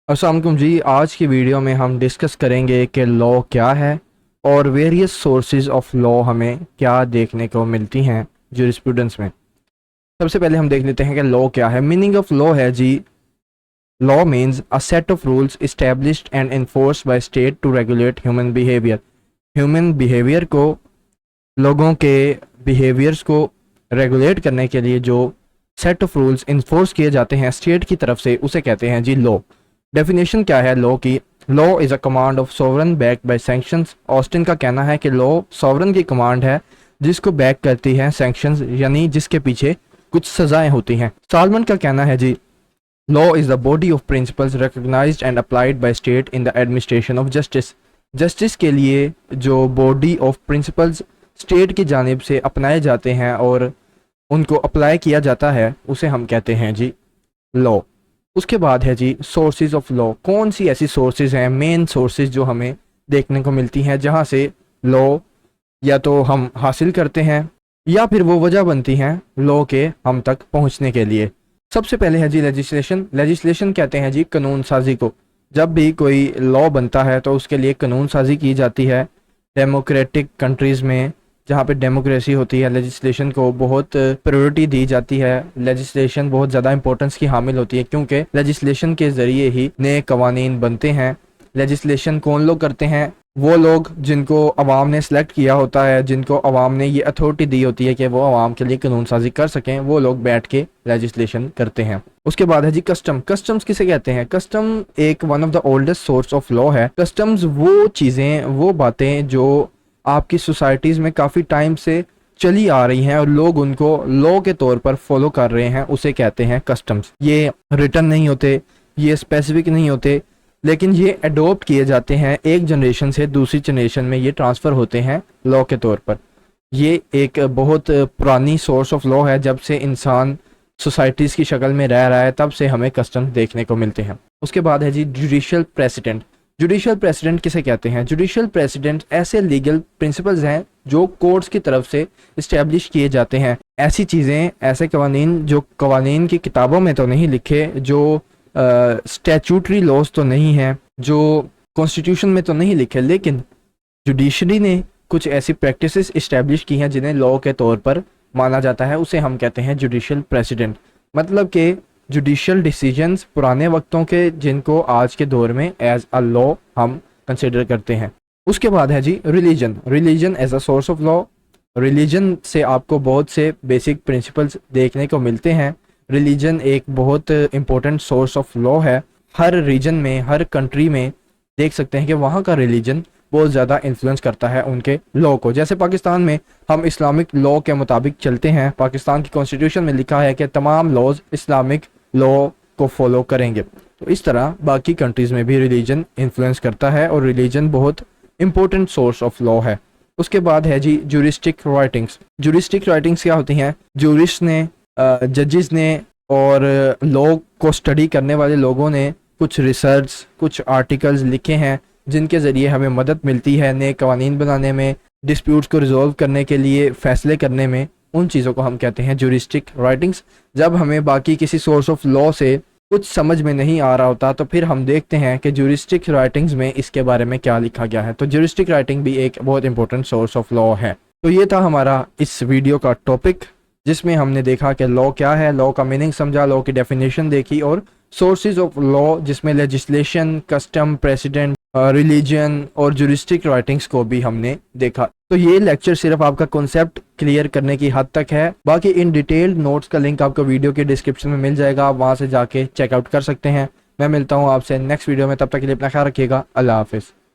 अस्सलाम वालेकुम जी। आज की वीडियो में हम डिस्कस करेंगे कि लॉ क्या है और वेरियस सोर्सेज ऑफ लॉ हमें क्या देखने को मिलती हैं जूरिस्प्रूडेंस में। सबसे पहले हम देख लेते हैं कि लॉ क्या है। मीनिंग ऑफ लॉ है जी, law means a set of rules established and enforced by state to regulate human behaviour. Human behaviour को, लोगों के बिहेवियर्स को रेगुलेट करने के लिए जो सेट ऑफ रूल्स इन्फोर्स किए जाते हैं स्टेट की तरफ से, उसे कहते हैं जी लॉ। डेफिनेशन क्या है लॉ की? Law is a command of sovereign back by sanctions. Austin का कहना है कि लॉ सॉवरन की कमांड है जिसको बैक करती है सैंक्शंस, यानी जिसके पीछे कुछ सजाएं होती हैं। सालमन का कहना है जी, law is the body of principles recognised and applied by state in the administration of justice. Justice के लिए जो बॉडी ऑफ प्रिंसिपल्स स्टेट की जानिब से अपनाए जाते हैं और उनको अप्लाई किया जाता है, उसे हम कहते हैं जी लॉ। उसके बाद है जी सोर्सेज ऑफ लॉ। कौन सी ऐसी सोर्सेज हैं, मेन सोर्सेज जो हमें देखने को मिलती हैं जहाँ से लॉ या तो हम हासिल करते हैं या फिर वो वजह बनती हैं लॉ के हम तक पहुँचने के लिए। सबसे पहले है जी लेजिस्लेशन। लेजिस्लेशन कहते हैं जी कानून साजी को। जब भी कोई लॉ बनता है तो उसके लिए कानून साजी की जाती है। डेमोक्रेटिक कंट्रीज़ में, जहाँ पे डेमोक्रेसी होती है, लेजिस्लेशन को बहुत प्रायोरिटी दी जाती है। लेजिस्लेशन बहुत ज़्यादा इंपॉर्टेंस की हामिल होती है क्योंकि लेजिस्लेशन के ज़रिए ही नए कवानीन बनते हैं। लेजिस्लेशन कौन लोग करते हैं? वो लोग जिनको अवाम ने सेलेक्ट किया होता है, जिनको अवाम ने ये अथॉरिटी दी होती है कि वो अवाम के लिए कानून साजी कर सकें, वो लोग बैठ के लेजिस्लेशन करते हैं। उसके बाद है जी कस्टम। कस्टम्स किसे कहते हैं? कस्टम एक one of the oldest source of law है। कस्टम्स वो चीज़ें, वो बातें जो आपकी सोसाइटीज़ में काफ़ी टाइम से चली आ रही हैं और लोग उनको लॉ के तौर पर फॉलो कर रहे हैं, उसे कहते हैं कस्टम्स। ये रिटन नहीं होते, ये स्पेसिफिक नहीं होते, लेकिन ये अडोप्ट किए जाते हैं। एक जनरेशन से दूसरी जनरेशन में ये ट्रांसफ़र होते हैं लॉ के तौर पर। ये एक बहुत पुरानी सोर्स ऑफ लॉ है। जब से इंसान सोसाइटीज़ की शक्ल में रह रहा है तब से हमें कस्टम देखने को मिलते हैं। उसके बाद है जी जुडिशल प्रेसिडेंट। जुडिशल प्रेसिडेंट किसे कहते हैं? जुडिशल प्रेसिडेंट ऐसे लीगल प्रिंसिपल्स हैं जो कोर्ट्स की तरफ से इस्टेब्लिश किए जाते हैं। ऐसी चीज़ें, ऐसे कवानीन जो कवानीन की किताबों में तो नहीं लिखे, जो स्टैचूटरी लॉज तो नहीं हैं, जो कॉन्स्टिट्यूशन में तो नहीं लिखे, लेकिन जुडिशरी ने कुछ ऐसी प्रैक्टिसेस इस्टेब्लिश की हैं जिन्हें लॉ के तौर पर माना जाता है, उसे हम कहते हैं जुडिशल प्रेसिडेंट। मतलब कि जुडिशल डिसीजंस पुराने वक्तों के, जिनको आज के दौर में एज अ लॉ हम कंसिडर करते हैं। उसके बाद है जी religion. Religion as a source of law. Religion से आपको बहुत से बेसिक प्रिंसिपल्स देखने को मिलते हैं। रिलीजन एक बहुत इंपॉर्टेंट सोर्स ऑफ लॉ है। हर रीजन में, हर कंट्री में देख सकते हैं कि वहाँ का रिलीजन बहुत ज़्यादा इन्फ्लुएंस करता है उनके लॉ को। जैसे पाकिस्तान में हम इस्लामिक लॉ के मुताबिक चलते हैं। पाकिस्तान की कॉन्स्टिट्यूशन में लिखा है कि तमाम लॉज इस्लामिक लॉ को फॉलो करेंगे। तो इस तरह बाकी कंट्रीज़ में भी रिलीजन इन्फ्लुएंस करता है और रिलीजन बहुत इंपॉर्टेंट सोर्स ऑफ लॉ है। उसके बाद है जी ज्यूरिस्टिक राइटिंग्स। ज्यूरिस्टिक राइटिंग्स क्या होती हैं? ज्यूरिस्ट ने, जजेस ने और लॉ को स्टडी करने वाले लोगों ने कुछ रिसर्च, कुछ आर्टिकल्स लिखे हैं जिनके ज़रिए हमें मदद मिलती है नए कवानीन बनाने में, डिस्प्यूट्स को रिजॉल्व करने के लिए, फ़ैसले करने में। उन चीज़ों को हम कहते हैं ज्यूरिस्टिक राइटिंग्स। जब हमें बाकी किसी सोर्स ऑफ लॉ से कुछ समझ में नहीं आ रहा होता तो फिर हम देखते हैं कि ज्यूरिस्टिक राइटिंग्स में इसके बारे में क्या लिखा गया है। तो ज्यूरिस्टिक राइटिंग भी एक बहुत इंपॉर्टेंट सोर्स ऑफ लॉ है। तो ये था हमारा इस वीडियो का टॉपिक, जिसमें हमने देखा कि लॉ क्या है, लॉ का मीनिंग समझा, लॉ की डेफिनेशन देखी और सोर्सेज ऑफ लॉ जिसमें लेजिस्लेशन, कस्टम, प्रेसिडेंट, रिलीजन और ज्यूरिस्टिक राइटिंग्स को भी हमने देखा। तो ये लेक्चर सिर्फ आपका कॉन्सेप्ट क्लियर करने की हद तक है। बाकी इन डिटेल्ड नोट्स का लिंक आपको वीडियो के डिस्क्रिप्शन में मिल जाएगा, आप वहाँ से जाके चेकआउट कर सकते हैं। मैं मिलता हूँ आपसे नेक्स्ट वीडियो में, तब तक के लिए अपना ख्याल रखिएगा। अल्लाह हाफिज़।